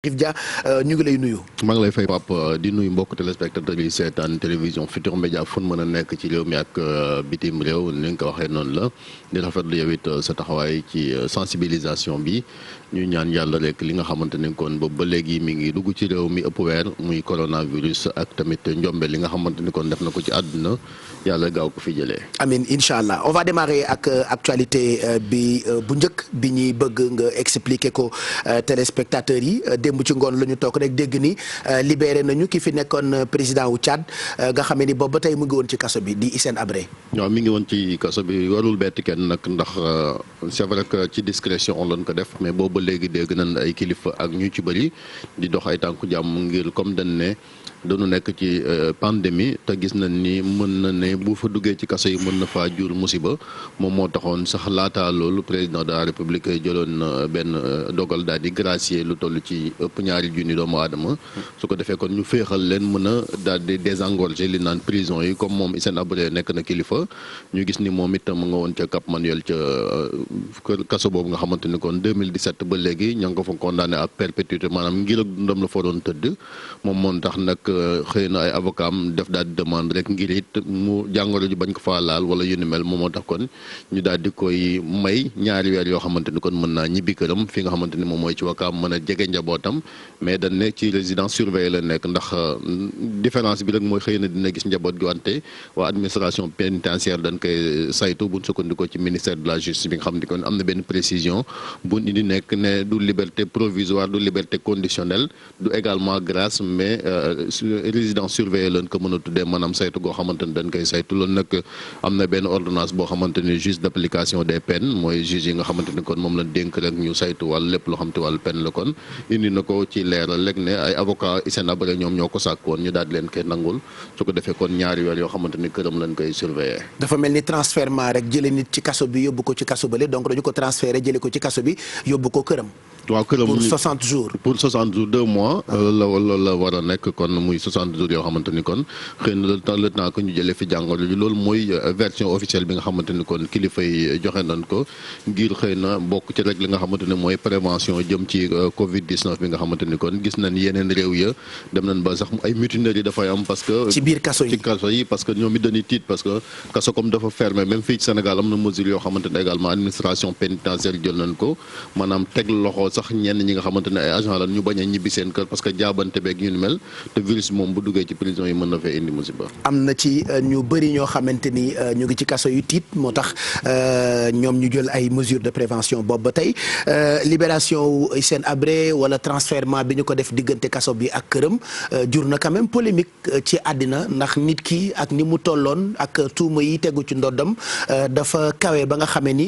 Rif Dia ñu ngi lay nuyu. maa ngi lay fay Pape di nuyu mbokk téléspectateurs yi seetaan télévision Futurs Médias fu mën a nekk ci réew mi ak bitim réew ni nga ko waxee noonu la di rafetlu yow it sa taxawaay ci sensibilisation bi ñu ñaan yàlla rek li nga xamante ne kon boobu ba léegi mi ngi dugg ci réew mi ëpp weer muy coronavirus ak tamit njombe li nga xamante ni kon def na ko ci àdduna yàlla gaaw ko fi jëlee. amiin incha allah on va démarrer ak actualité bi bu njëkk bi ñuy bëgg nga expliquer ko téléspectateurs yi. démb ci ngoon la ñu toog rek dégg ni libéré nañu ki fi nekkoon président wu Tchad nga xam ni boobu ba tey mu ngi woon ci kaso bi di Hissène Habré. waaw mi ngi woon ci kaso bi warul bett kenn nag ndax c'est vrai que ci discrétion on lañ ko def mais boobu ba léegi dégg nañ ay kilifa ak ñu ci bëri di dox ay tànku jàmm ngir comme dañ ne dañu nekk ci pandémie te gis nañ ni mën na ne bu fa duggee ci kaso yi mën na faa jur musiba moom moo taxoon sax laataa loolu président de la république jëloon benn dogal daal di gracier lu toll ci ëpp ñaari junni doomu aadama su ko defee kon ñu féexal leen mën a daal di désengorger li naan prison yi comme moom Hissène Habré nekk na kilifa ñu gis ni moom itam mu nga woon ca Cap Manuel ca kaso boobu nga xamante ni kon 2017 ba léegi ña nga ko fa condamné à perpétuité maanaam ngir ak dundam la fa doon tëdd moom moo tax nag xëy na ay avocat am def daal di demande rek ngir it mu jàngoro ji bañ ko faa laal wala yu ni mel moom moo tax kon ñu daal di koy may ñaari weer yoo xamante ni kon mën naa ñibbi këram fi nga xamante ni moom mooy ci Wakaam mën a jege njabootam mais dañ ne ci résidence surveillée la nekk ndax différence bi rek mooy xëy na dina gis njaboot gi wante waa administration pénitentiaire dañ koy saytu buñ sukkandikoo ci ministère de la justice bi nga xam ni kon am na benn précision buñ indi nekk ne du liberté provisoire du liberté conditionnelle du également grâce mais résidence surveillée lañ ko mën a tuddee maanaam saytu goo xamante ni dañ koy saytu loolu nag am na benn ordonnance boo xamante ni juge d'application des peines mooy juge yi nga xamante ni kon moom la dénk rek ñu saytu wàll lépp loo xam te wàllu peine la kon indi na ko ci leeral rek ne ay avocat Hissène Habré ñoom ñoo ko sàkkoon ñu daal di leen koy nangul su ko defee kon ñaari weer yoo xamante ni këram lañ koy surveiller. dafa mel ni transfèrement rek jëlee nit ci kaso bi yóbbu ko ci kaso bële donc dañu ko transféré jëlee ko ci kaso bi yóbbu ko këram. waaw këram pour 60 jours. pour 60 jours 2 mois. la war a nekk kon muy 60 jours yoo xamante ni kon xëy na le temps que ñu jëlee fi jàngoro ji loolu mooy version officielle bi nga xamante ni kon kilifa yi joxe nañ ko ngir xëy na bokk ci rek li nga xamante ne mooy prévention jëm ci Covid 19 bi nga xamante ni kon gis nañ yeneen réew ya dem nañ ba sax ay mutineries dafay am parce que. ci biir kaso yi parce que ñoom it dañuy tiit parce que kaso comme dafa fermé même fii ci Sénégal am na mesure yoo xamante ne également administration pénitentiaire jël nañ ko maanaam teg loxo sax ñenn ñi nga xamante ne ay agent la ñu bañ a ñibbi seen kër parce que jaabante beeg ñu ni mel te virus moom bu duggee ci prison yi mën na fee indi musiba. am na ci ñu bëri ñoo xamante ni ñu ngi ci kaso yu tiit moo tax ñoom ñu jël ay mesures de prévention boobu ba tey libération wu Hissène Habré wala transfèrement bi ñu ko def diggante kaso bi ak këram jur na quand même polémique ci àddina ndax nit ki ak ni mu tolloon ak tuuma yi tegu ci ndoddam dafa kawe ba nga xamee ni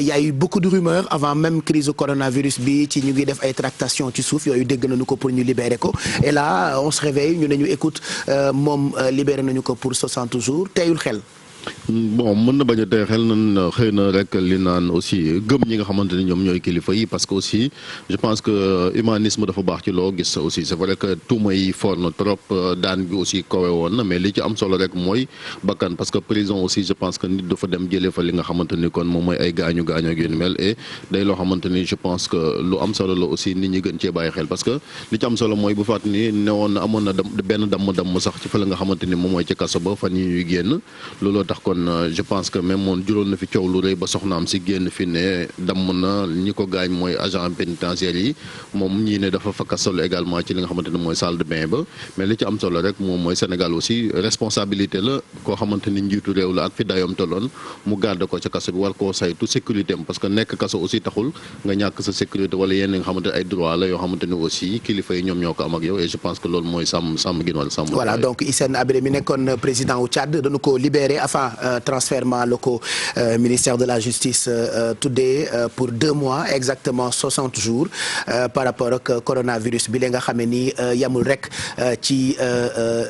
y a eu beaucoup de rumeurs avant même crise coronavirus bi ci ñu ngi def ay tractations ci suuf yooyu dégg nañu ko pour ñu libérer ko et là on se réveille ñu ne ñu écoute moom libéré nañu ko pour 60 jours teeyul xel. bon mën na bañ a tey xel nañ xëy na rek li naan aussi gëm ñi nga xamante ni ñoom ñooy kilifa yi parce que aussi je pense que humanisme dafa baax ci loo gis aussi c'est vrai que tuuma yi fort na trop daan bi aussi kowe woon na mais li ci am solo rek mooy bakkan parce que prison aussi je pense que nit dafa dem jëlee fa li nga xamante ni kon moom mooy ay gaañu ak yu ni mel et day loo xamante ni je pense que lu am solo la aussi nit ñi gën cee bàyyi xel parce que li ci am solo mooy bu faat ni newoon na amoon na benn damm sax ci fa la nga xamante ni moom mooy ci kaso ba fan yi ñuy génn looloo tax kon je pense que même moom juróon na fi coow lu rëy ba soxnaam si génn fi ne damm na ñi ko gaañ mooy agent pénitentiaire yi moom ñii ne dafa fakka solo également ci li nga xamante ne mooy salle de bain ba mais li ci am solo rek moom mooy Sénégal aussi responsabilité la koo xamante ni njiitu réew la ak fi dayoom tolloon mu garde ko ca kaso bi war koo saytu sécurité am parce que nekk kaso aussi taxul nga ñàkk sa sécurité wala yenn nga xamante ay droit la yoo xamante ni aussi kilifa yi ñoom ñoo ko am ak yow et je pense que loolu mooy sàmm gin wala sàmm. voilà donc Hissène Habré mi nekkoon président wu Tchad dañu ko libéré enfin transfèrement la ko ministère de la justice tuddee pour 2 mois exactement 60 jours par rapport ak coronavirus bi la nga xamee ni yamul rek ci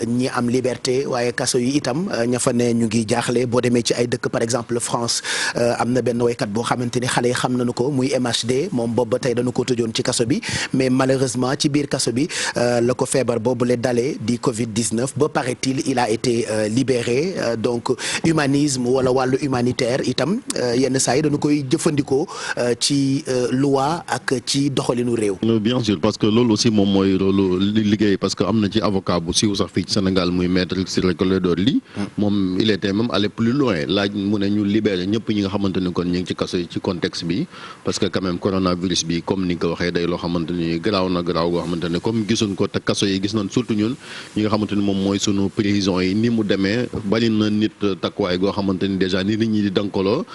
ñi am liberté waaye kaso yi itam ña fa ne ñu ngi jaaxle boo demee ci ay dëkk par exemple France am na benn waykat boo xamante ni xale yi xam nañu ko muy MHD moom boobu ba tey dañu ko tëjoon ci kaso bi mais malheureusement ci biir kaso bi la ko feebar boobu la dalee di Covid 19 ba paraît-il il a été libéré donc humanisme wala wàllu humanitaire itam yenn saa yi dañu koy jëfandikoo ci loi ak ci doxalinu réew. bien sûr parce que loolu aussi moom mooy loolu liggéey parce que am na ci avocat bu siiw sax fii ci Sénégal muy maître Ciré Clédor Ly moom il était même allé plus loin laaj mu ne ñu libéré ñëpp ñi nga xamante ni kon ñu ngi ci kaso yi ci contexte bi parce que quand même coronavirus bi comme ni nga ko waxee day loo xamante ni garaaw na garaaw goo xamante ne comme gisuñ ko te kaso yi gis nañ surtout ñun ñi nga xamante ni moom mooy sunu prison yi ni mu demee bari na nit takkuwaay goo xamante ni déjà ni nit ñi di dankaloo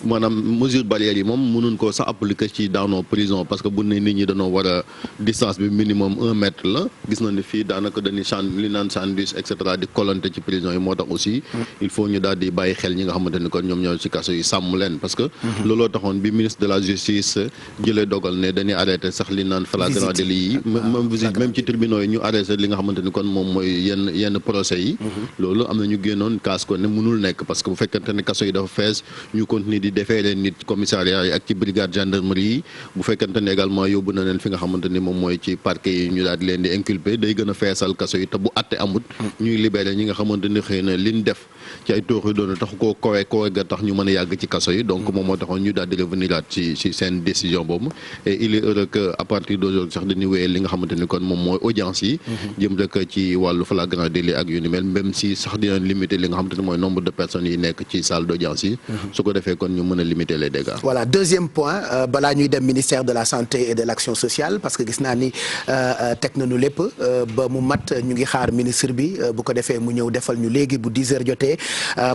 maanaam mesure barrière yi moom mënuñ ko sax appliquer ci daanoo prison parce que bu ne nit ñi dañoo war a distance bi minimum 1 mètre la gis na ni fii daanaka dañuy li naan sandwich et cetera di kolante ci prison yi moo tax aussi il faut ñu daal di bàyyi xel ñi nga xamante ni kon ñoom ñoo ci kaso yi sàmm leen parce que looloo taxoon bi ministre de la justice jëlee dogal ne dañuy arrêté sax li naan flagrant délit yi même visite même ci tribunaux yi ñu arrêté li nga xamante ni kon moom mooy yenn procès yi loolu am na ñu génnoon kaas ko ne mënul nekk parce que bu fekkente ne kaso yi dafa fees ñu continuer di defeere nit commissariat yi ak ci brigade gendarmerie yi bu fekkente ne également yóbbu na leen fi nga xamante ni moom mooy ci parquet yi ñu daal di leen di inculper day gën a feesal kaso yi te bu àtte amut ñuy libéré ñi nga xamante ni xëy na liñ def ci ay tooxi doona tax koo kowe ga tax ñu mën a yàgg ci kaso yi donc moom moo taxoon ñu daal di revenir aat ci seen décision boobu et il est heureux que à partir d'aujourd'hui sax dañuy wéyee li nga xamante ni kon moom mooy audience yi jëm rek ci wàllu flagrant délit ak yu ni mel même si sax dina limiter li nga xamante ni mooy nombre de personnes yi nekk ci salle d'audience yi su ko defee kon ñu mën a limiter les dégâts. Voilà, deuxième point balaa ñuy dem ministère de la santé et de l'action sociale parce que gis naa ni teg nañu lépp ba mu mat ñu ngi xaar ministre bi bu ko defee mu ñëw defal ñu léegi bu 10 heures jotee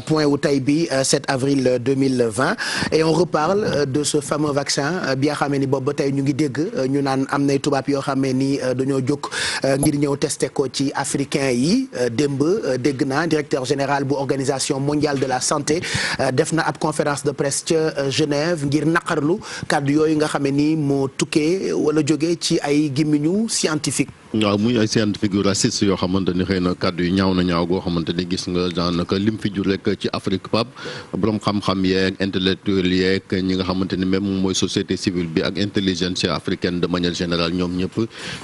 point wu tey bi 7 avril 2020 et on reparle de ce fameux vaccin bi nga xamee ni boobu ba tey ñu ngi dégg ñu naan am nay tubaab yoo xamee ni dañoo jóg ngir ñëw testé ko ci africain yi démb dégg naa directeur général bu organisation mondiale de la santé def na ab conférence de presse ca Genève ngir naqarlu kàddu yooyu nga xam ne ni moo tukkee wala jógee ci ay gémmiñu scientifique. waaw muy ay scientifique yu raciste yoo xamante ni xëy na kàddu yi ñaaw na ñaaw goo xamante ni gis nga daanaka lim fi jur rek ci Afrique pap borom xam-xam yeeg intellectuel yeeg ñi nga xamante ni même mooy société civile bi ak intelligence africaine de manière générale ñoom ñëpp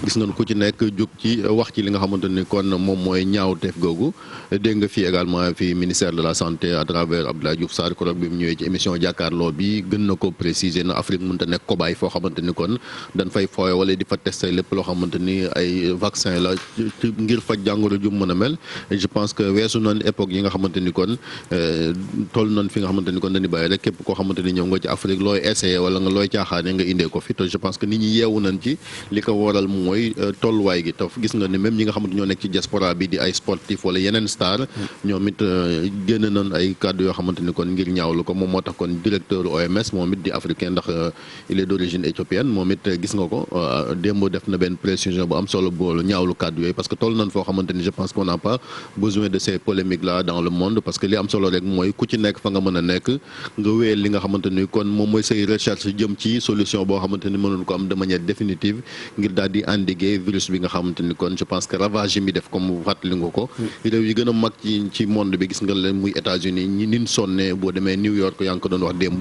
gis nga ku ci nekk jóg ci wax ci li nga xamante ni kon moom mooy ñaawteef googu dégg nga fii également fii ministère de la santé à travers Abdoulaye Diouf Sarr korog bi mu ñëwee ci émission jàkkaarloo bi gën na ko préciser na Afrique mënta nekk cobaye foo xamante ni kon dañ fay fooye wala di fa testé lépp loo xamante ni ay vaccin la ngir faj jàngoro ju mën a mel et je pense que weesu nañ époque yi nga xamante ni kon toll nañ fi nga xamante ni kon dañuy bàyyi rek képp koo xamante ni ñëw nga ci Afrique looy essayé wala nga looy caaxaane nga indee ko fi te je pense que nit ñi yeewu nañ ci li ko waral mooy tolluwaay gi te gis nga ne même ñi nga xamante ñoo nekk ci diaspora bi di ay sportif wala yeneen star ñoom it génn nañ ay kàddu yoo xamante ni kon ngir ñaawlu ko moom moo tax kon directeur OMS moom it di africain ndax il est d'origine éthiopienne moom it gis nga ko démb def na benn précision bu am solo boolu ñaawlu kàddu yooyu parce que toll nañ foo xamante ni je pense qu'on n'a pas besoin de ces polémiques là dans le monde parce que li am solo rek mooy ku ci nekk fa nga mën a nekk nga wéyal li nga xamante ni kon moom mooy say recherche jëm ci solution boo xamante ni mënoon ko am de manière définitive ngir daal di endiguer virus bi nga xamante ni kon je pense que ravage yi mi def comme fàttali nga ko réew yi gën a mag ci monde bi gis nga leen muy États-Unis ñi nin sonne boo demee New York yaa ngi ko doon wax démb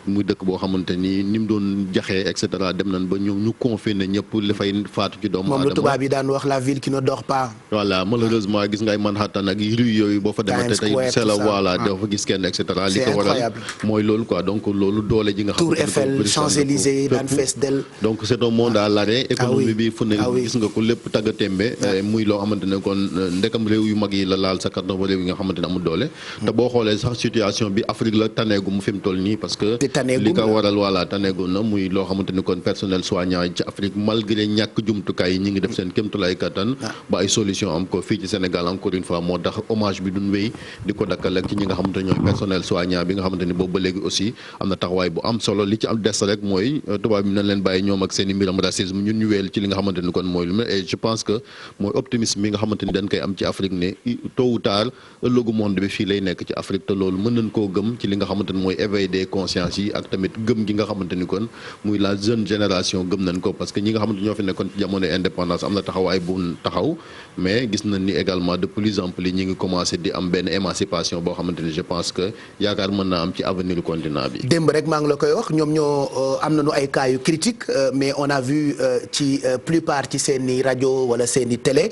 muy dëkk boo xamante ni mu doon jaxee et cetera dem nañ ba ñu confiné ñëpp li fay faatu ci doomu aadama tubaab yi daan wax la ville qui ne dort pas. voilà malheureusement gis nga ay Manhattan ak rue yooyu boo fa demee tey c'est la voilà dafa gis kenn et cetera li ko waral mooy loolu quoi donc loolu doole ji nga xam Tour Eiffel Champs-Élysées daan fees del donc c'est un monde à l'arrêt économie bi fu ne gis nga ko lépp tagga témbe muy loo xamante ne kon ndekam réew yu mag yi la laal sa karton ba réew yi nga xamante ne amul doole te boo xoolee sax situation bi Afrique la taneegu mu fi mu toll nii parce que li ko waral voilà taneegu na muy loo xamante ni kon personnel soignant yi ci Afrique malgré ñàkk jumtukaay yi ñi ngi def seen kéemtulaay kattan ba ay solution am ko fii ci Sénégal encore une fois moo tax hommage bi duñ wéy di ko dakkal ak ci ñi nga xamante ne ñooy personnel soignant bi nga xamante ni boobu ba léegi aussi am na taxawaay bu am solo li ci am des rek mooy tubaab bi nañ leen bàyyi ñoom ak seen i mbiram racisme ñun ñu wéel ci li nga xamante ni kon mooy lu mel et je pense que mooy optimisme bi nga xamante ni dañ koy am ci Afrique ne tôt ou tard ëllëgu monde bi fii lay nekk ci Afrique te loolu mën nañ koo gëm ci li nga xamante ni mooy éveil des consciences yi ak tamit gëm gi nga xamante ni kon muy la jeune génération gëm nañ ko parce que ñi nga xamante ñoo fi nekkoon ci jamono indépendance am na taxawaay bu taxaw mais gis nañ ni également de plus en plus ñi ngi commencé di am benn émancipation boo xamante ni je pense que yaakaar mën naa am ci avenir du continent bi. démb rek maa ngi la koy wax ñoom ñoo am nañu ay cas yu critique mais on a vu ci plupart ci seeni rajo wala seeni télé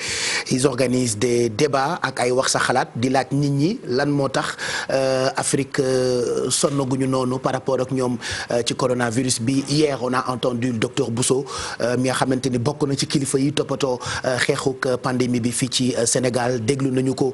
ils organisent des débats ak ay wax sa xalaat di laaj nit ñi lan moo tax Afrique sonnaguñu noonu par rapport ak ñoom ci coronavirus bi. Hier on a entendu le docteur Bousso mi nga xamante ni bokk na ci kilifa yi toppatoo xeexuk pandémie bi fii ci Sénégal déglu nañu ko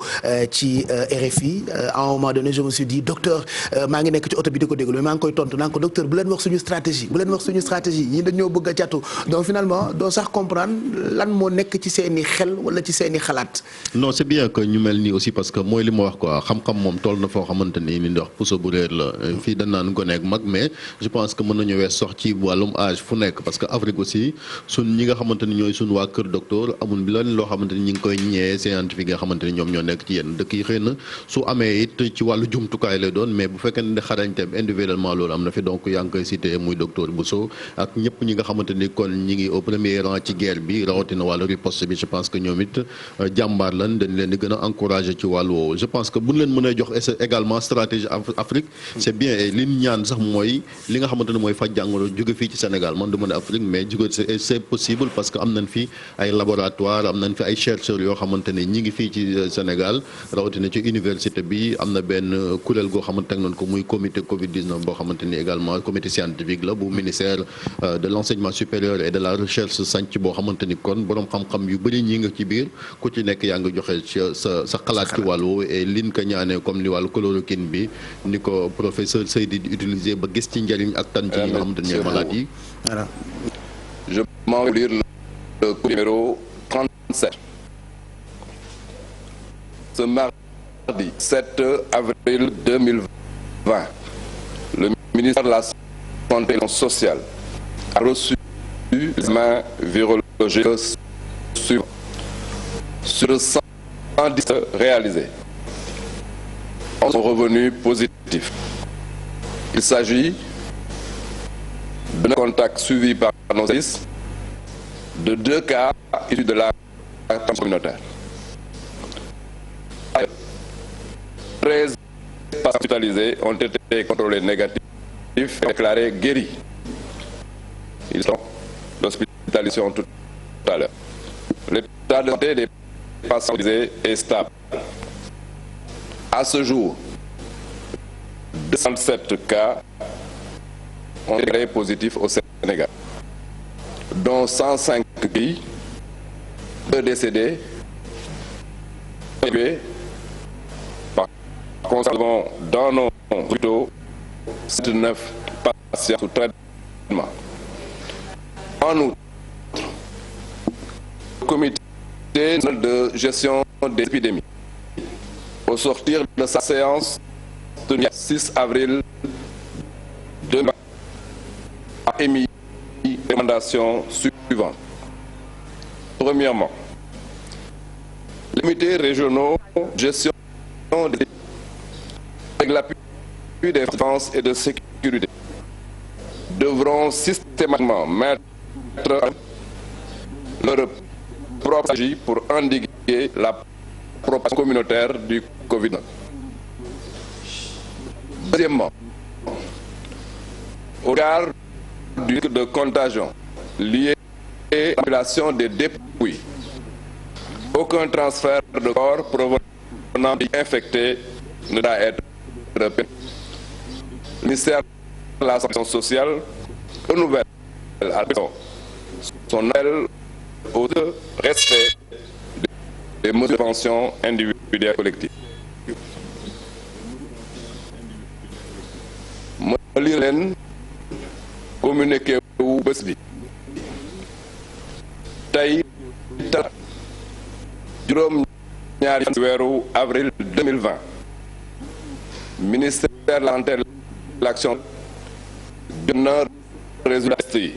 ci RFI à un moment donné je me suis dit docteur maa ngi nekk ci oto bi di ko déglu mais maa ngi koy tontu naan ko docteur bu leen wax suñu stratégie ñii dañoo bëgg a catu donc finalement doo sax comprendre lan moo nekk ci seeni xel wala ci seeni xalaat. non c'est bien que ñu mel nii aussi parce que mooy li ma wax quoi xam-xam moom toll na foo xamante ni li wax puso bu réer la fii dañ naan ko nekk mag mais je pense que mën nañu wees sox ci wàllum âge fu nekk parce que Afrique aussi ñi nga xamante ni ñooy suñ waa kër docteur amul lenn loo xamante ni ñi ngi koy ñee scientifique nga xamante ni ñoom ñoo nekk ci yenn dëkk yi xëy na su amee it ci wàllu jumtukaay lay doon mais bu fekkee ne xarañteem individuellement loolu am na fi donc yaa ngi koy cité muy docteur Bousso ak ñëpp ñi nga xamante ni kon ñi ngi au premier rang ci guerre bi rawatina wàllu riposte bi je pense que ñoom it jàmbaar lan dañ leen di gën a encourager ci wàllu woowu je pense que bu ñu leen mën a jox également stratégie Afrique c'est bien et li ñaan sax mooy li nga xamante ne mooy faj jàngoro jóge fii ci Sénégal man du ma ne Afrique mais jóge c'est possible parce que am nañ fi ay laboratoire am nañ fi ay chercheurs yoo xamante ne ñi ngi fii ci Sénégal rawatina ci université bi am na benn kuréel goo xamante teg nañ ko muy comité Covid-19 boo xamante ni également comité scientifique la bu ministère de l'enseignement supérieur et de la recherche sanc boo xamante ni kon boroom xam-xam yu bëri ñi nga ci biir ku ci nekk yaa ngi joxe sa xalaat ci wàllu et liñ ko ñaanee comme li wàllu chloroquine bi ni ko professeur Seydi di utiliser ba gis ci njëriñ ak tan ci yi nga xamante ni ñooy malade yi. Voilà. Je m'en vais lire le numéro 37. Ce mardi 7 avril 2020, le ministère de la Santé et sociale a reçu l'examen virologique suivant. Sur 110 réalisés, 11 sont revenus positifs. Il s'agit de 9 contacts suivis par nos services, de 2 cas issus de la transmission communautaire. 13 patients hospitalisés ont été contrôlés négatifs et déclarés guéris. Ils sont d'hospitalisation tout à l'heure. L'état de santé des patients est stable. À ce jour, 207 cas ont été déclarés positifs au Sénégal, dont 105 guéris, 2 décédés, par conséquent, dans nos hôpitaux, 79 patients sous traitement. En outre, le comité de gestion des épidémies, au sortir de sa séance tenue le 6 avril 2020, a émis des recommandations suivantes. Premièrement, les comités régionaux de gestion des avec l'appui des défense et de sécurité devront systématiquement mettre leur propre stratégie pour endiguer la propagation communautaire du Covid-19. Deuxièmement, au regard du risque de contagion lié à l'accumulation des dépouilles, aucun transfert de corps provenant d'infectés ne doit être permis. Le ministère de la Santé sociale renouvelle son appel au respect des mesures de prévention individuelle et collective. ma lire leen communiqué wu bés bi tey juróom-ñaari fan weeru avril 2020 ministère de la Santé et de l'Action jot na résultat yi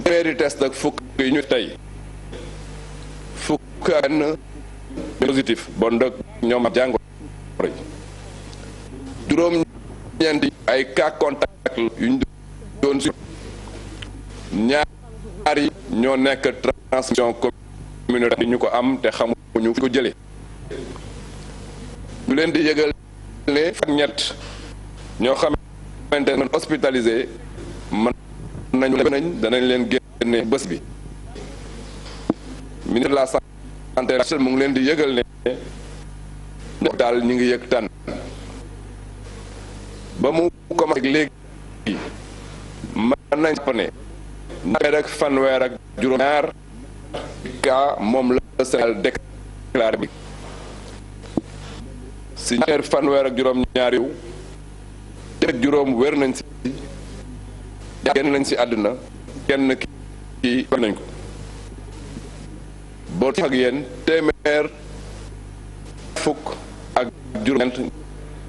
téeméeri test ak fukk yi ñu tey fukk ak benn positif bon dëkk ñoom jàngoro juróom-ñeenti ay cas contact yu ñu doon si ñaar yi ñoo nekk transmission communautaire yi ñu ko am te xamuñu ko jëlee ñu leen di yëgal ne ak ñett ñoo xamante ne hospitalisé mën danañ leen génne bés bi ministre de la santé mu ngi leen di yëgal ne daal ñu ngi yëg tànn ba mu commencé léegi mën nañ jàpp ne rek fanweer ak juróom-ñaar cas moom la Sénégal déclaré bi si ñaar fanweer ak juróom-ñaar yu juróom wér nañ si génn nañ si àdduna kenn kii wér nañ ko boo ak yéen téeméer fukk ak juróom-ñeent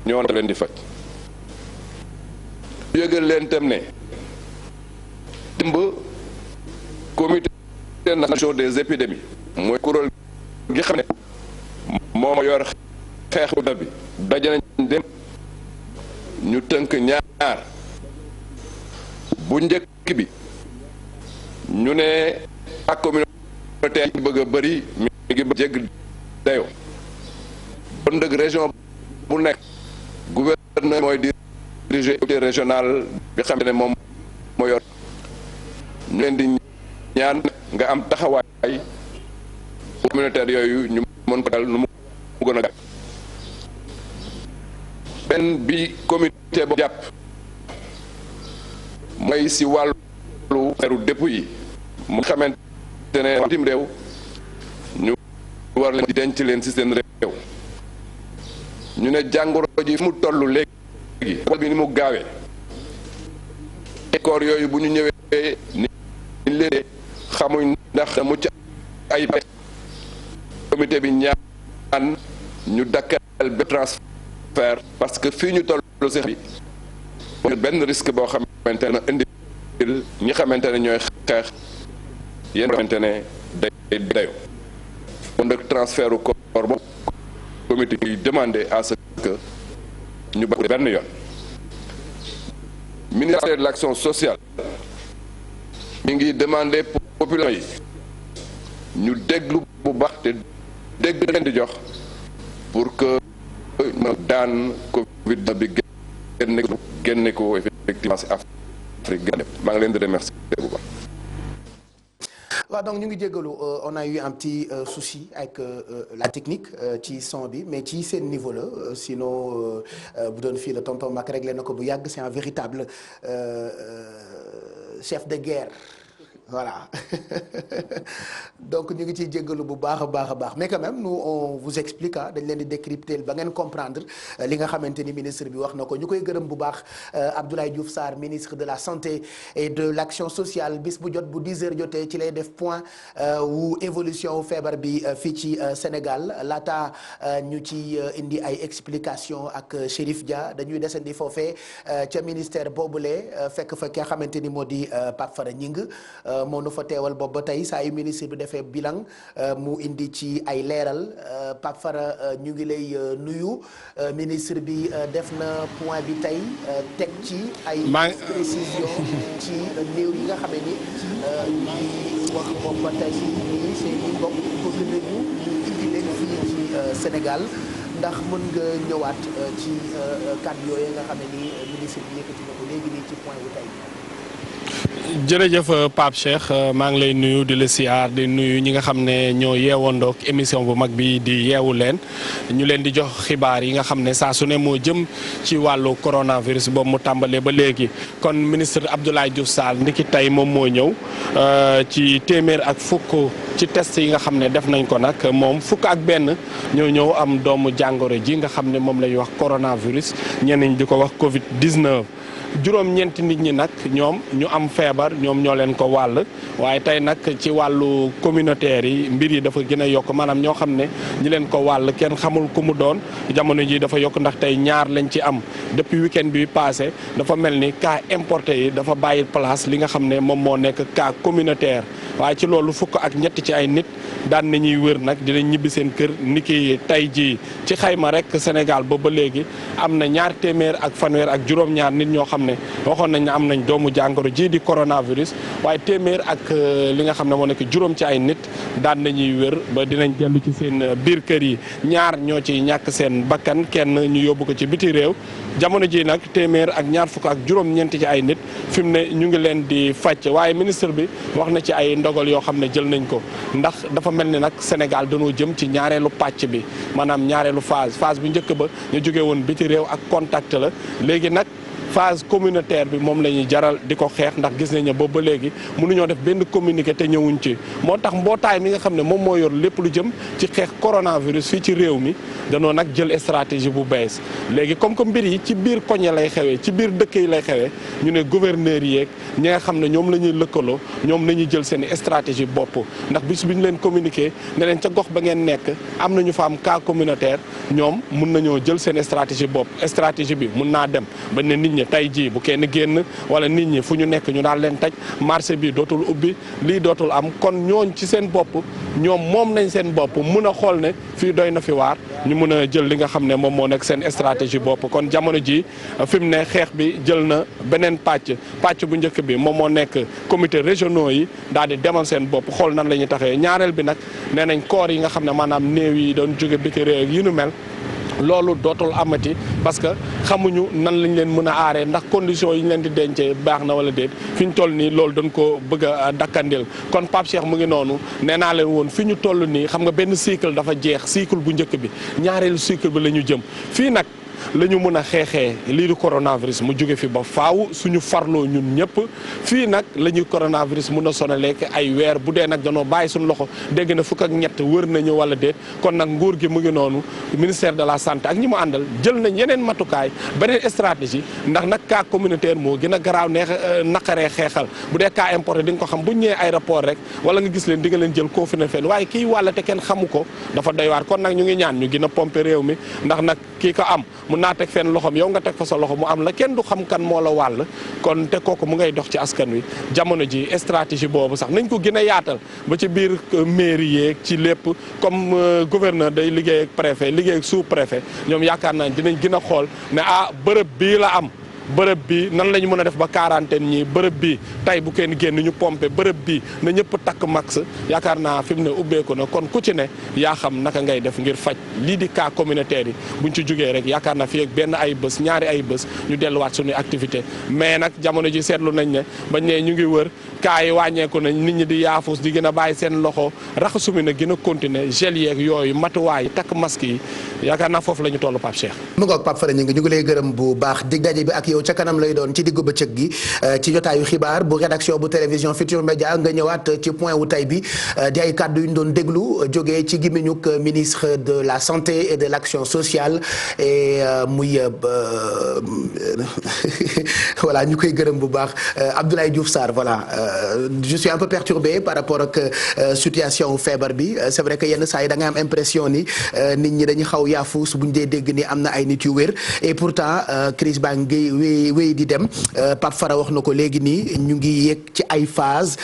ñoo leen di faj yëgal leen tam ne dimb comité national des épidémies mooy kuréel gi xam ne moo yor xeex bi daje nañ dem ñu tënk ñaar bu njëkk bi ñu ne ak communauté yi bëgg a bëri mi ngi jégg dayo bon ndëg région bu nekk gouverneur mooy diriger comité régional bi xam ne moom moo yor ñu leen di ñaan nga am taxawaay communautaire yooyu ñu mën ko dal nu mu gën a gàtt benn bi comité boobu jàpp mooy si wàllu feeru dépôt yi mu xamante ne bitim réew ñu war leen di denc leen si seen réew ñu ne jàngoro ji fi mu toll léegi wal bi ni mu gaawee koor yooyu bu ñu ñëwee ni leen xamuñ ndax mucc ay comité bi ñaan ñu dakkal ba transfert parce que fii ñu toll si bi benn risque boo xamante ne indil ñi xamante ne ñooy xeex yéen xamante ne day dayo kon nag transfert u corps boobu comité yi demandé à ce que ñu ba benn yoon ministère de l'action sociale mi ngi demandé population yi ñu déglu bu baax te dégg leen di jox pour que ma daan Covid bi génne ko effectivement si Afrique maa ngi leen di remercier bu baax. waaw donc ñu ngi jégalu on a eu un petit souci avec la technique ci son bi mais ci seen niveau la sinon bu doon fii la tonton Mac réglé na ko bu yàgg c'est un véritable chef de guerre voilà donc ñu ngi ciy jéggalu bu baax a baax a baax mais quand même nous on vous explique dañ leen di décrypter ba ngeen comprendre li nga xamante ni ministre bi wax na ko ñu koy gërëm bu baax Abdoulaye Diouf Sarr ministre de la santé et de l'action sociale bis bu jot bu 10 heures jotee ci lay def point wu évolution wu feebar bi fii ci Sénégal laata ñu ci indi ay explication ak Chérif Dia dañuy desandi foofee ca ministère boobule fekk fa ki nga xamante ni moo di Pape Fara Gningue moo nu fa teewal boobu ba tey saa yu ministre bi defee bilan mu indi ci ay leeral Pape Fara ñu ngi lay nuyu ministre bi def na point bi tey teg ci ay précision ci néew yi nga xam ne ni ñu wax boobu ba tey nii seen i mbokk bëgg nañu ñu indi leen fii ci Sénégal ndax mën nga ñëwaat ci kàddu yooyu nga xam ne ni ministre bi yëkkati na ko léegi nii ci point bu tey. jërëjëf Pape Cheikh maa ngi lay nuyu di la siyaar di nuyu ñi nga xam ne ñoo yeewandoog émission bu mag bi di yeewu leen ñu leen di jox xibaar yi nga xam ne saa su ne moo jëm ci wàllu coronavirus boobu mu tàmbalee ba léegi kon ministre Abdoulaye Diouf Sarr ndiki tey moom moo ñëw ci téeméer ak fukk ci test yi nga xam ne def nañ ko nag moom fukk ak benn ñoo ñëw am doomu jàngoro ji nga xam ne moom la ñuy wax coronavirus ñenn ñi di ko wax Covid 19. juróom-ñeenti nit ñi nag ñoom ñu am feebar ñoom ñoo leen ko wàll waaye tey nag ci wàllu communautaire yi mbir yi dafa gën a yokk maanaam ñoo xam ne ñi leen ko wàll kenn xamul ku mu doon jamono ji dafa yokk ndax tey ñaar lañ ci am depuis week-end bi passé dafa mel ni cas importé yi dafa bàyyi place li nga xam ne moom moo nekk cas communautaire waaye ci loolu fukk ak ñett ci ay nit daan nañuy wër nag dinañ ñibbi seen kër niki tey jii ci xayma rek Sénégal ba léegi am na 200 ak fanweer ak juróom-ñaar nit ñoo xam ne waxoon nañ ne am nañ doomu jàngoro ji di coronavirus waaye 100 ak li nga xam ne moo nekk juróom ci ay nit daan nañuy wër ba dinañ dellu ci seen biir kër yi ñaar ñoo ci ñàkk seen bakkan kenn ñu yóbbu ko ci biti réew jamono ji nag 100 ak ñaar fukk ak juróom-ñeent ci ay nit fi mu ne ñu ngi leen di fàcc waaye ministre bi wax na ci ay ndogal yoo xam ne jël nañ ko ndax dafa mel ni nag Sénégal dañoo jëm ci ñaareelu pàcc bi maanaam ñaareelu phase bu njëkk ba ñu jógee woon biti réew ak contact la léegi nag phase communautaire bi moom la ñuy jaral di ko xeex ndax gis nañ ne boobu ba léegi mënuñoo def benn communiqué te ñëwuñ ci moo tax mbootaay mi nga xam ne moom moo yor lépp lu jëm ci xeex coronavirus fii ci réew mi danoo nag jël stratégie bu bees léegi comme que mbir yi ci biir koñ ya lay xewee ci biir dëkk yi lay xewee ñu ne gouverneurs yi yeeg ñi nga xam ne ñoom la ñuy lëkkaloo ñoom la ñuy jël seen stratégie bopp ndax bis bi ñu leen communiqué ne leen ca gox ba ngeen nekk am na ñu fa am cas communautaire ñoom mun nañoo jël seen stratégie bopp stratégie bi mun naa dem ba ne nit ñi tey jii bu kenn génn wala nit ñi fu ñu nekk ñu daal leen taj marché bi dootul ubbi lii dootul am kon ñooñ ci seen bopp ñoom moom nañ seen bopp mun a xool ne fii doy na fi waar ñu mun a jël li nga xam ne moom moo nekk seen stratégie bopp kon jamono ji fi mu ne xeex bi jël na beneen pàcc bu njëkk bi moom moo nekk comité régionaux yi daal di demal seen bopp xool nan la ñuy taxee ñaareel bi nag nee nañ corps yi nga xam ne maanaam néew yi doon jóge biti réew yi nu mel loolu dootul amati parce que xamuñu nan lañ leen mën a aaree ndax conditions yi ñu leen di dencee baax na wala déet fi ñu toll nii loolu dañ ko bëgg a dakkandil kon Pape Cheikh mu ngi noonu nee naa leen woon fi ñu toll nii xam nga benn cycle dafa jeex cycle bu njëkk bi ñaareelu cycle bi la ñu jëm fii nag la ñu mën a xeexee lii di coronavirus mu jóge fi ba faaw suñu farloo ñun ñëpp fii nag la ñuy coronavirus mun a sonaleek ay weer bu dee nag danoo bàyyi suñu loxo dégg na fukk ak ñett wër nañu wala déet kon nag nguur gi mu ngi noonu ministère de la santé ak ñi mu àndal jël nañ yeneen matukaay beneen stratégie ndax nag cas communautaire moo gën a garaaw naqaree xeexal bu dee cas importé di nga ko xam bu ñu ñëwee aéroport rek wala nga gis leen di nga leen jël confiné fenn waaye kii wàlla te kenn xamu ko dafa doy waar kon nag ñu ngi ñaan ñu gën a pomper réew mi ndax nag kii ko am mun naa teg fenn loxoom yow nga teg fa sa loxo mu am la kenn du xam kan moo la wàll kon te kooku mu ngay dox ci askan wi jamono ji stratégie boobu sax nañ ko gën a yaatal ba ci biir mairie yeeg ci lépp comme gouverneur day liggéey ak préfet liggéey ak sous préfet ñoom yaakaar naa dinañ gën a xool ne bërëb bii la am bërëb bi nan la ñu mën a def ba quarantaine ñi bërëb bi tey bu kenn génn ñu pompe bërëb bi na ñëpp takk max yaakaar naa fi mu ne ubbeeku na kon ku ci ne yaa xam naka ngay def ngir faj lii di cas communautaire yi buñ ci jógee rek yaakaar naa fi ak benn ay bés ñaari ay bés ñu delluwaat suñuy activité mais nag jamono ji seetlu nañ ne bañ ne ñu ngi wër cas yi wàññeeku nañ nit ñi di yaafus di gën a bàyyi seen loxo raxasu mi na gën a continuer gel yeeg yooyu matuwaay takk masque yi yaakaar naa foofu la ñu toll Pape Cheikh. mu ngoog Pape Fara ñu ngi lay gërëm bu baax dig daje bi ak yow ca kanam lay doon ci diggu bëccëg gi ci jotaayu xibaar bu rédaction bu télévision Futurs Médias nga ñëwaat ci point wu tay bi di ay kàddu yu ñu doon déglu jógee ci gémmiñuk ministre de la santé et de l'action sociale et muy voilà ñu koy gërëm bu baax Abdoulaye Diouf Sarr voilà je suis un peu perturbé par rapport ak situation feebar bi c'est vrai que yenn saa yi da nga am impression ni nit ñi dañu xaw yaafus bu ñu dee dégg ni am na ay nit yu wér et pourtant crise baa ngi wéy di dem Pape Fara wax na ko léegi nii ñu ngi yéeg ci ay phase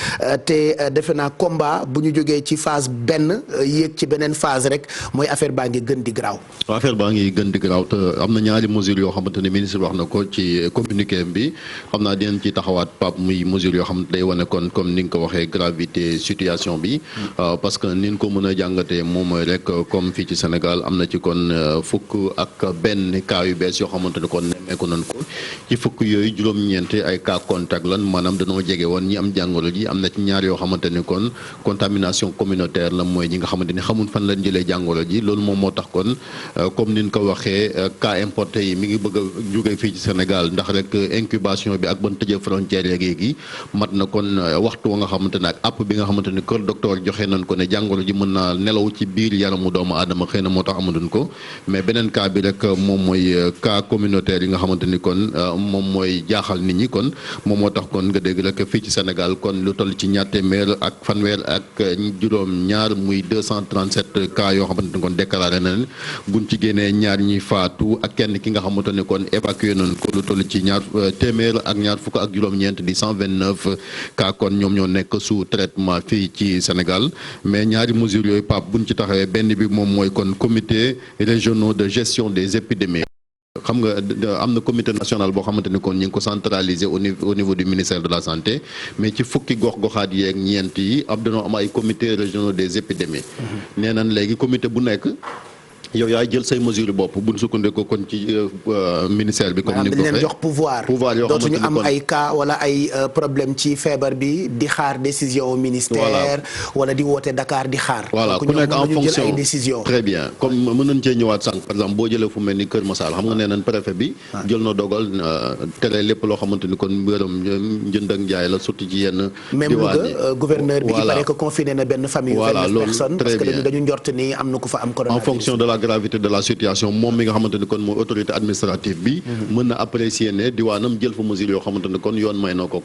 te defe naa combat bu ñu jógee ci phase benn yéeg ci beneen phase rek mooy affaire baa ngi gën di garaaw. affaire baa ngi gën di garaaw te am na ñaari mesures yoo xamante ne ministre wax na ko ci communiqué bi xam naa dinañ ci taxawaat Pape muy mesures yoo xam ne day wane kon comme ni nga ko waxee gravité situation bi parce que ni nga ko mën a jàngatee moom mooy rek comme fii ci Sénégal am na ci kon fukk ak benn cas yu bees yoo xamante ne kon nemmeeku nañ ko ci fukk yooyu juróom-ñeent ay cas contact lan maanaam dañoo jege woon ñi am jàngoro ji am na ci ñaar yoo xamante ne kon contamination communautaire la mooy ñi nga xamante ni xamul fan lañ jëlee jàngoro ji loolu moom moo tax kon comme ni ñu ko waxee cas importé yi mi ngi bëgg a jóge fii ci Sénégal ndax rek incubation bi ak ban tëjee frontière léegi mat na kon waxtu wa nga xamante ne ak app bi nga xamante ni kër docteur joxe nañ ko ne jàngoro ji mën naa nelaw ci biir yaramu doomu aadama xëy na moo tax amaduñ ko mais beneen cas bi rek moom mooy cas communautaire yi nga xamante ni kon moom mooy jaaxal nit ñi kon moom moo tax kon nga dégg rek fii ci Sénégal kon lu toll ci ñaar téeméer ak fanweer ak juróom-ñaar muy 237 cas yoo xamante ni kon déclaré na leen buñ ci génnee ñaar ñi faatu ak kenn ki nga xamante ne kon évacué nañ ko lu toll ci ñaar téeméer ak ñaar fukk ak juróom-ñeent di 129 cas kon ñoom ñoo nekk sous traitement fii ci Sénégal mais ñaari mesures yooyu Pape buñ ci taxawee benn bi moom mooy kon comité régionaux de gestion des épidémies. xam nga am na comité national boo xamante ni kon ñu ngi ko centralisé au niveau du ministère de la santé mais ci fukki gox-goxaat yeeg ñeent yi ab dañoo am ay comité régionaux des épidémies. nee nañ léegi comité bu nekk. yow yaay jël say mesures bopp bu ñu sukkandikoo kon ci ministère bi. comme ni ko leen jox pouvoir yoo dootuñu am ay cas wala ay problème ci feebar bi di xaar décision ministère. wala di woote Dakar di xaar. voilà ku nekk en fonction jël ay décision. très bien comme mën nañ cee ñëwaat sànq par exemple boo jëlee fu mel ni Kër Massar xam nga nee nañ préfet bi. jël na dogal tere lépp loo xamante ni kon mbiram njënd ak njaay la surtout ci yenn. même Louga gouverneur bi il paraît que confiné na benn famille. voilà loolu personnes parce que dañu njort ni am na ku fa am coronavirus. en fonction de la gravité de la situation moom mi nga xamante ni kon mooy autorité administrative bi mën na apprécier ne diwaanam jël fa mesure yoo xamante ni kon yoon may na ko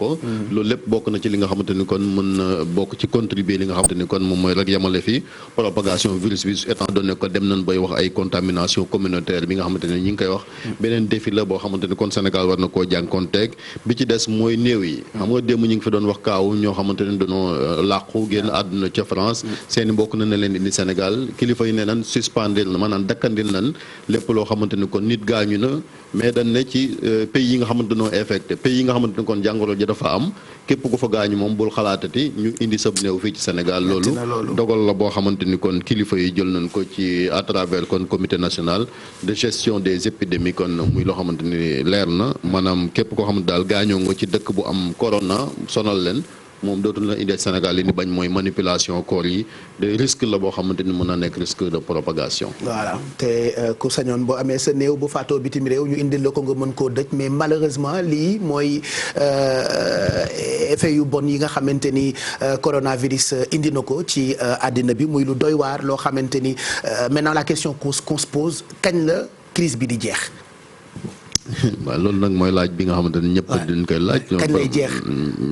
loolu lépp bokk na ci li nga xamante ni kon mën na bokk ci contribuer li nga xamante ni kon moom mooy rek yemale fi propagation virus bi étant donné que dem nañ bay wax ay contamination communautaire bi nga xamante ni ñi ngi koy wax beneen défi la boo xamante ni kon Sénégal war na koo jànkoonteeg bi ci des mooy néew yi xam nga démb ñi ngi fi doon wax kaaw ñoo xamante ni dañoo làqu génn àdduna ca France seeni mbokk na leen indi Sénégal kilifa yi nee nañ suspendre na maanaam dakkandil nañ lépp loo xamante ni kon nit gaañu na mais dañ ne ci pays yi nga xamante noo infecté pays yi nga xamante ni kon jàngoro ji dafa am képp ku fa gaañu moom bul xalaatati ñu indi sab néew fii ci Sénégal loolu dogal la boo xamante ni kon kilifa yi jël nañ ko ci à travers kon comité national de gestion des épidémies kon muy loo xamante ni leer na maanaam képp koo xamante daal gaañoo nga ci dëkk bu am corona sonal leen moom dootul la indi Sénégal li ni bañ mooy manipulation corps yi de risque la boo xamante ni mën na nekk risque de propagation. voilà te ku sañoon boo amee sa néew bu faatoo bitim réew ñu indil la ko nga mën koo dëj mais malheureusement lii mooy effet yu bon yi nga xamante ni coronavirus indi na ko ci àddina bi muy lu doy waar loo xamante ni maintenant la question qu'on se pose kañ la crise bi di jeex. waaw loolu nag mooy laaj bi nga xamante ne ñëpp dañ koy laaj. kañ lay jeex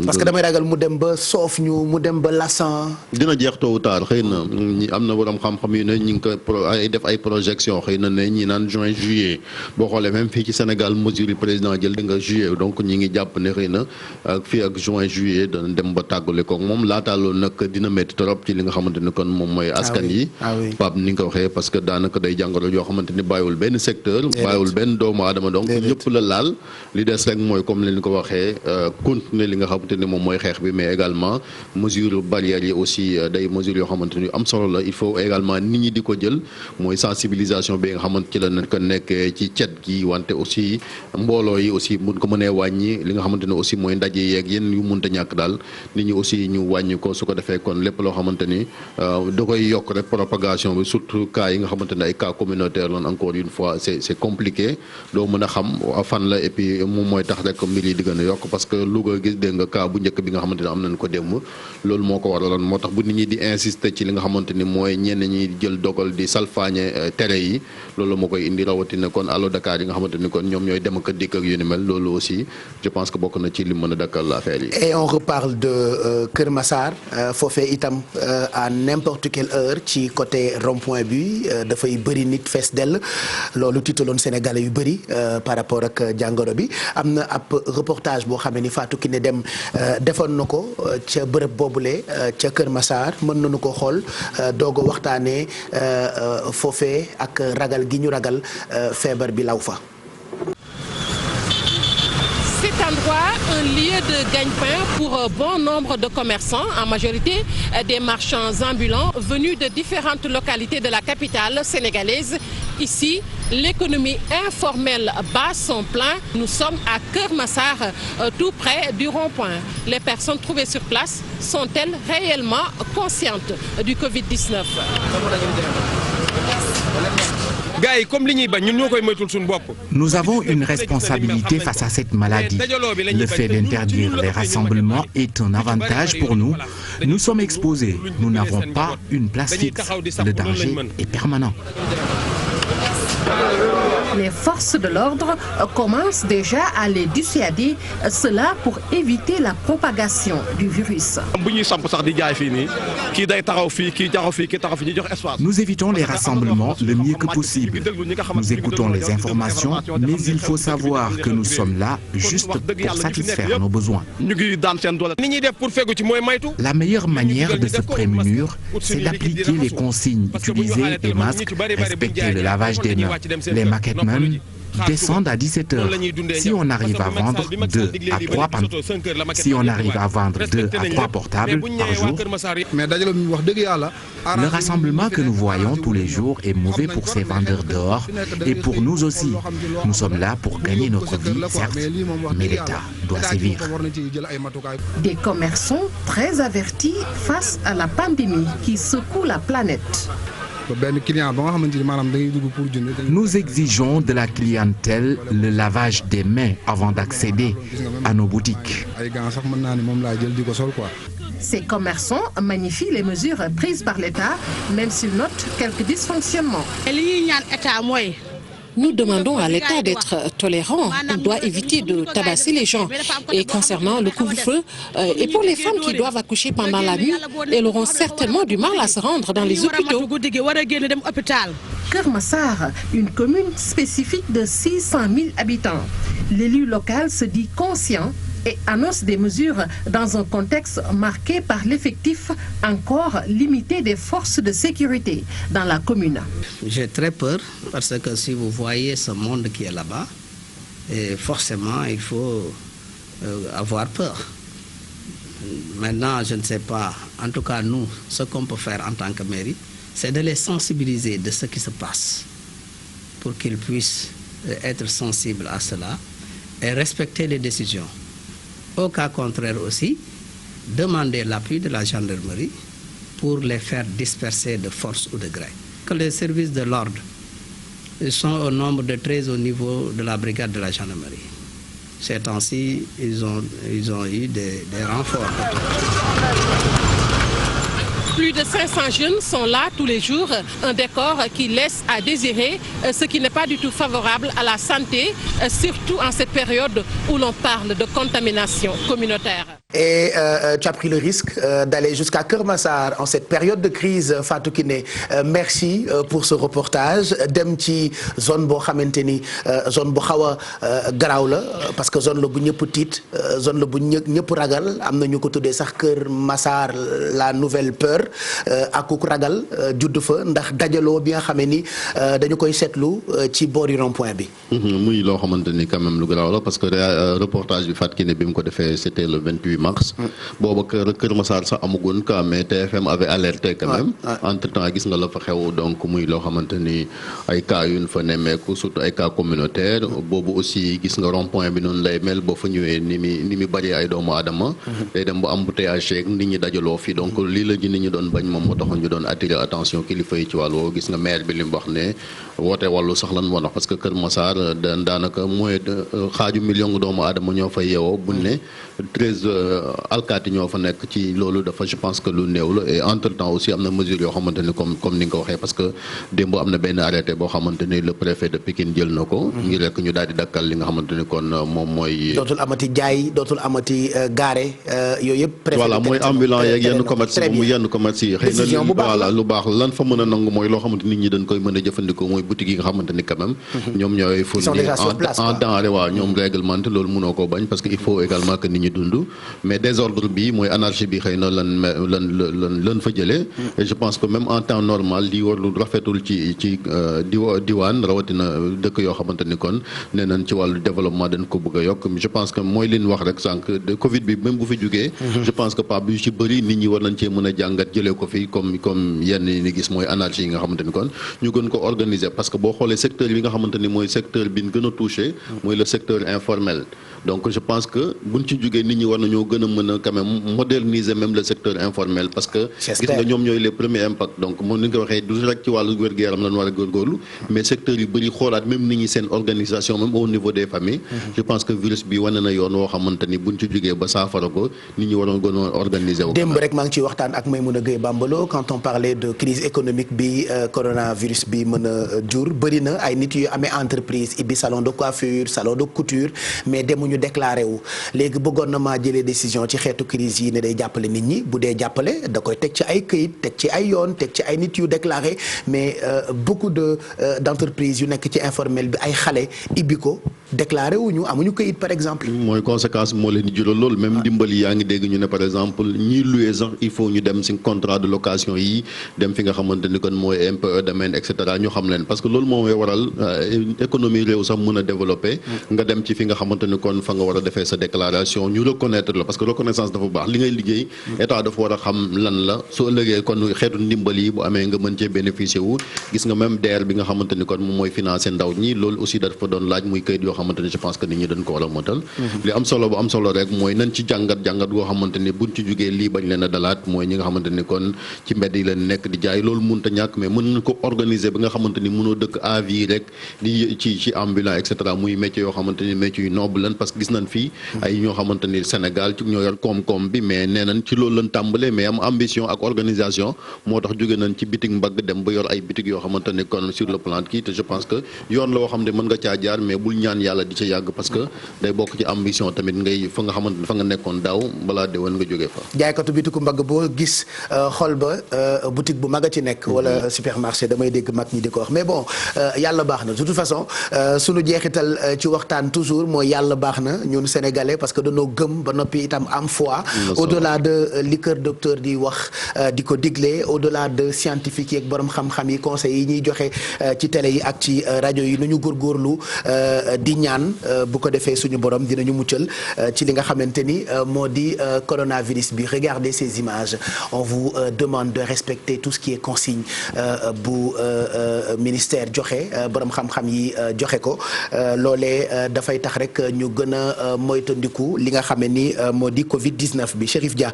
parce que damay ragal mu dem ba soof ñu mu dem ba lassant. dina jeex tôt ou tard xëy na ñi am na borom xam-xam yu ne ñi ngi ko ay def ay projection xëy na ne ñi naan juin juillet boo xoolee même fii ci Sénégal mesure yi président jël di nga juillet donc ñi ngi jàpp ne xëy na ak fii ak juin juillet dana dem ba tàggale ko moom laataa loolu nag dina métti trop ci li nga xamante ni kon moom mooy askan yi. Pape ni nga ko waxee parce que daanaka day jàngoro yoo xamante ni bàyyiwul benn secteur. bàyyiwul benn doomu aadama donc. ñëpp la laal li des rek mooy comme leen ko waxee continuer li nga xamante ni moom mooy xeex bi mais également mesure barrières yi aussi day mesures yoo xamante ni am solo la il faut également nit ñi di ko jël mooy sensibilisation bi nga xamante ci la nekk nekkee ci cet gi wante aussi mbooloo yi aussi mun ko mënee wàññi li nga xamante ne aussi mooy ndaje yeeg yenn yu munta ñàkk daal nit ñi aussi ñu wàññi ko su ko defee kon lépp loo xamante ni da koy yokk rek propagation bi surtout cas yi nga xamante ne ay cas communautaire lan encore une fois c'est compliqué doo mën a xam fan la et puis moom mooy tax rek mbir yi di gën a yokk parce que Louga gis dégg nga cas bu njëkk bi nga xamante ne am nañ ko démb loolu moo ko waraloon moo tax bu nit ñi di insister ci li nga xamante ni mooy ñenn ñi jël dogal di salfaañe tere yi loolu moo koy indi rawatina kon Allo Dakar yi nga xamante ni kon ñoom ñooy dem ak dikk ak yu ni mel loolu aussi je pense que bokk na ci li mën a dakkal affaire yi. Et on reparle de Kër Massar foofee itam à n'importe quelle heure ci côté rond-point bi dafay bëri nit fees dell loolu tiitaloon Sénégalais yu bëri par rapport ak jàngoro bi am na ab reportage boo xam ne ni Fatou Kiné Deme defoon na ko ca bërëb boobule ca Kër Massar mën nañu ko xool doog a waxtaanee foofee ak ragal gi ñu ragal feebar bi law fa. Cet endroit, un lieu de gagne-pain pour bon nombre de commerçants, en majorité des marchands ambulants venus de différentes localités de la capitale sénégalaise. Ici, l'économie informelle bat son plein. Nous sommes à Kër Massar, tout près du rond-point. Les personnes trouvées sur place sont-elles réellement conscientes du Covid-19? gars yi comme li ñuy bañ ñun ñoo koy moytul suñu bopp. Nous avons une responsabilité face à cette maladie. Le fait d'interdire les rassemblements est un avantage pour nous. Nous sommes exposés. Nous n'avons pas une place fixe. Le danger est permanent. Les forces de l'ordre commencent déjà à les dissuader, cela pour éviter la propagation du virus. Nous évitons les rassemblements le mieux que possible. Nous écoutons les informations, mais il faut savoir que nous sommes là juste pour satisfaire nos besoins. La meilleure manière de se prémunir, c'est d'appliquer les consignes, utiliser des masques, respecter le lavage des mains. Les marketmen descendent à 17h. Si on arrive à vendre 2 à 3 portables par jour, le rassemblement que nous voyons tous les jours est mauvais pour ces vendeurs dehors et pour nous aussi. Nous sommes là pour gagner notre vie, certes, mais l'État doit sévir. Des commerçants très avertis face à la pandémie qui secoue la planète. Nous exigeons de la clientèle le lavage des mains avant d'accéder à nos boutiques. Ces commerçants magnifient les mesures prises par l'État, même s'ils notent quelques dysfonctionnements. Nous demandons à l'État d'être tolérant. On doit éviter de tabasser les gens. Et concernant le couvre-feu, et pour les femmes qui doivent accoucher pendant la nuit, elles auront certainement du mal à se rendre dans les hôpitaux. Keur Massar, une commune spécifique de 600 000 habitants. L'élu local se dit conscient et annonce des mesures dans un contexte marqué par l'effectif encore limité des forces de sécurité dans la commune. J'ai très peur parce que si vous voyez ce monde qui est là-bas, forcément il faut avoir peur. Maintenant, je ne sais pas, en tout cas nous, ce qu'on peut faire en tant que mairie, c'est de les sensibiliser de ce qui se passe pour qu'ils puissent être sensibles à cela et respecter les décisions. Au cas contraire aussi, demander l'appui de la gendarmerie pour les faire disperser de force ou de gré. Que les services de l'ordre sont au nombre de 13 au niveau de la brigade de la gendarmerie. Ces temps-ci, ils ont eu des renforts. Plus de 500 jeunes sont là tous les jours, un décor qui laisse à désirer, ce qui n'est pas du tout favorable à la santé, surtout en cette période où l'on parle de contamination communautaire. Et tu as pris le risque d'aller jusqu'à Keur Massar en cette période de crise, Fatou Kiné. Merci pour ce reportage. Dem ci zone boo xamante ni zone bu xaw a garaaw la parce que zone la bu ñëpp tiit zone la bu ñëpp ragal am na ñu ko tuddee sax Keur Massar la nouvelle peur akuk ragal judd fa ndax dajaloo bi nga xamee ni dañu koy seetlu ci boori rond-point bi. muy loo xamante ni quand même lu garaaw la parce que reportage bi Fatou Kiné bi mu ko defee c'était le 28 mars. booba Keur Massar sax amagoon cas mais TFM avait alerté quand même. entre temps gis nga la fa xew donc muy loo xamante ni ay cas yu ñu fa nemmeeku surtout ay cas communautaire boobu aussi gis nga rond-point bi noonu lay mel boo fa ñëwee ni mi bari ay doomu aadama. day dem bu embouteillage yeeg nit ñi dajaloo fi donc lii la ji nit ñi doon bañ moom moo taxoon ñu doon attirer attention kilifa yi ci wàll woowu gis nga maire bi li mu wax ne woote wàllu sax lan moo tax parce que Keur Massar daanaka mooy xaaju million doomu aadama ñoo fa yeewoo buñ ne 13 alkaati ñoo fa nekk ci loolu dafa je pense que lu néew la et entre temps aussi am na mesure yoo xamante ni comme ni nga ko waxee parce que démb am na benn arrêté boo xamante ni le préfet de Pikine jël na ko. ngir rek ñu daal di dakkal li nga xamante ni kon moom mooy. dootul amati jaay dootul amati gaare yooyu yëpp. préfet voilà mooy ambulant yeeg yenn commerce yi xëy na voilà lu baax lan fa mën a nangu mooy loo xamante nit ñi dañ koy mën a jëfandikoo mooy boutique yi nga xamante ni quand même. ñoom ñooy fournir en denrée waaw ñoom réglementé loolu mënoo koo bañ parce que il faut également que nit ñi dund mais désordre bi mooy anarchie bi xëy na lan fa jëlee et je pense que même en temps normal li warlu rafetul ci diwaan rawatina dëkk yoo xamante ni kon nee nañ ci wàllu développement dañ ko bëgg a yokk je pense que mooy leen wax rek sànq de Covid bi même bu fi jógee je pense que pas bi ci bëri nit ñi war nañ cee mën a jàngat jëlee ko fi comme yenn yi ni gis mooy anarchie yi nga xamante ni kon ñu gën ko organiser parce que boo xoolee secteur bi nga xamante ni mooy secteur bi ñu gën a touché mooy le secteur informel donc je pense que buñ ci jógee nit ñi war nañoo gën a mën a quand même moderniser même le secteur informel parce que gis nga ñoom ñooy les premiers impacts donc moom ni nga ko waxee du rek ci wàllu wér-gu-yaram lañu war a góorgóorlu mais secteur yu bëri xoolaat même nit ñi seen organisation même au niveau des familles je pense que virus bi wane na yoon woo xamante ni buñ ci jógee ba saafara ko nit ñi waroon gën a organiser wu. démb rek maa ngi ciy waxtaan ak Maymouna Gueye Bambalo quand on parlait de crise économique bi coronavirus bi mën a jur bëri na ay nit yu amee entreprise ibbi salon de coiffure salon de couture mais demuñu déclaré wu léegi bëggoon na maa jëlee décision ci xeetu crise yi ne day jàppale nit ñi bu dee jàppale da koy teg ci ay këyit teg ci ay yoon teg ci ay nit yu déclaré mais beaucoup d'entreprises yu nekk ci informel bi ay xale ibbi ko déclaré wuñu amuñu këyit par exemple. mooy conséquence moo leen di jural loolu même ndimbal yi yaa ngi dégg ñu ne par exemple ñiy loué sax il faut ñu dem si contrat de location yi dem fi nga xamante ni kon mooy MPE domaine et cetera ñu xam leen parce que loolu moo may waral économie réew sax mën a développer nga dem ci fi nga xamante ni kon fa nga war a defee sa déclaration ñu reconnaître la parce que reconnaissance dafa baax li ngay liggéey état dafa war a xam lan la soo ëllëgee kon xeetu ndimbal yi bu amee nga mën cee bénéficier wu gis nga même DER bi nga xamante ni kon moom mooy financer ndaw ñi loolu aussi dafa doon laaj muy këyit yoo xamante ni je pense que nit ñi dañ ko war a motal li am solo bu am solo rek mooy nañ ci jàngat goo xamante ni buñ ci jógee lii bañ leen a dalaat mooy ñi nga xamante ni kon ci mbedd yi leen nekk di jaay loolu mënut a ñàkk mais mën nañ ko organiser ba nga xamante ni mënoo dëkk à vie rek di ci ambulant et cetera muy métier yoo xamante ni métier yu noble lan parce que gis nañ fii ay ñoo xamante ni Sénégal ci ñoo yor koom-koom bi mais nee nañ ci loolu lañ tàmbalee mais am ambition ak organisation moo tax jóge nañ ci bitig mbagg dem ba yor ay bitig yoo xamante ni kon sur le plan kii te je pense que yoon la woo xam ne mën nga caa jaar mais bul ñaan yàlla di ca yàgg parce que day bokk ci ambition tamit ngay fa nga xamante fa nga nekkoon daaw balaa déwén nga jógee fa. jaaykatu bitiku mbagg boo gis xol ba boutique bu mag a ci nekk. wala supermarché damay dégg mag ñi di ko wax mais bon yàlla baax na de toute façon sunu jeexital ci waxtaan toujours mooy yàlla baax na ñun sénégalais parce que dañoo gëm ba noppi itam am foi. au-delà de li kër docteur di wax di ko digle au-delà de scientifique yi ak borom xam-xam yi conseils yi ñuy joxe ci télé yi ak ci rajo yi nu ñu góorgóorlu di ñaan bu ko defee suñu borom dinañu muccal ci li nga xamante ni moo di coronavirus bi regardez ces images on vous demande de respecter tout ce qui est consigne bu ministère joxe borom xam-xam yi joxe ko loolee dafay tax rek ñu gën a moytandiku li nga xam ne ni moo di Covid 19 bi Chérif Dia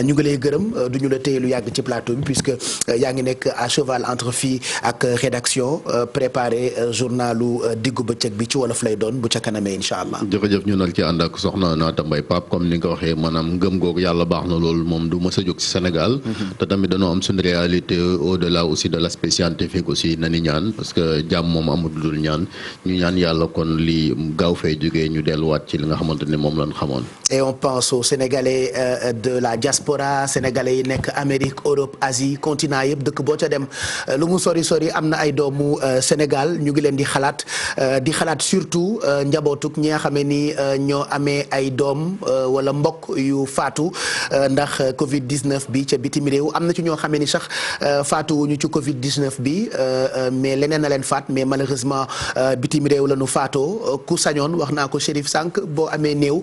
ñu ngi lay gërëm du ñu la téye lu yàgg ci plateau bi puisque yaa ngi nekk à cheval entre fii ak rédaction préparé journalu diggu bëccëg bi ci wolof lay doon bu ca kanamee incha allah. jërëjëf ñu nal ci ànd ak soxna Naata Mbaye Pape comme ni nga ko waxee maanaam ngëm googu yàlla baax na loolu moom du mës a jóg ci Sénégal. te tamit dañoo am suñu réalité au-delà aussi de l'aspect scientifique aussi nani ñaan parce que jàmm moom amul dul ñaan ñu ñaan yàlla kon li gaaw fay jógee ñu delluwaat ci li nga xamante ni moom lañ xamoon. et on pense aux Sénégalais de la diaspora sénégalais yi nekk Amérique Europe Asie continent yëpp dëkk boo ca dem lu mu sori sori am na ay doomu Sénégal ñu ngi leen di xalaat surtout njabootuk ñi nga xamee ni ñoo amee ay doom wala mbokk yu faatu ndax Covid 19 bi ca bitim réew am na ci ñoo xamee ni sax faatu wuñu ci Covid 19 bi mais leneen na leen faat mais malheureusement bitim réew la ñu faatoo ku sañoon wax naa ko Chérif sànq boo amee néew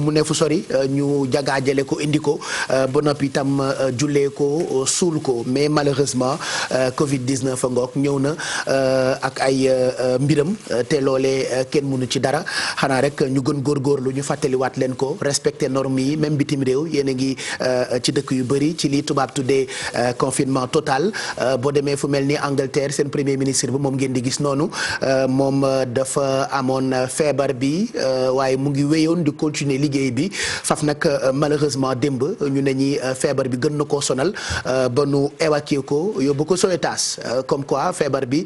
mu ne fu sori ñu jagaajale ko indi ko ba noppi itam jullee ko suul ko mais malheureusement Covid 19 a ngoog ñëw na ak ay mbiram te loolee kenn mënu ci dara xanaa rek ñu gën góorgóorlu ñu fàttaliwaat leen ko respecter normes yi même bitim réew yéen a ngi ci dëkk yu bëri ci li tubaab tuddee confinement total boo demee fu mel ni Angleterre seen premier ministre bi moom ngeen di gis noonu moom dafa amoon feebar bi waaye mu ngi wéyoon di continuer liggéey bi faf nag malheureusement démb ñu ne ñi feebar bi gën na koo sonal ba nu évacuer ko yóbbu ko Sowétas comme quoi feebar bi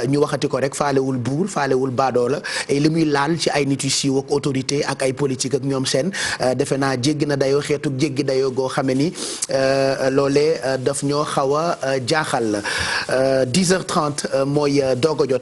ñu waxati ko rek faalewul buur faalewul baadoola et li muy laal ci ay nit yu siiw ak autorité ak ay politique ak ñoom seen defe naa jéggi na dayoo xeetu jéggi dayoo goo xame ni loolee daf ñoo xaw a jaaxal 10h30 mooy doog a jot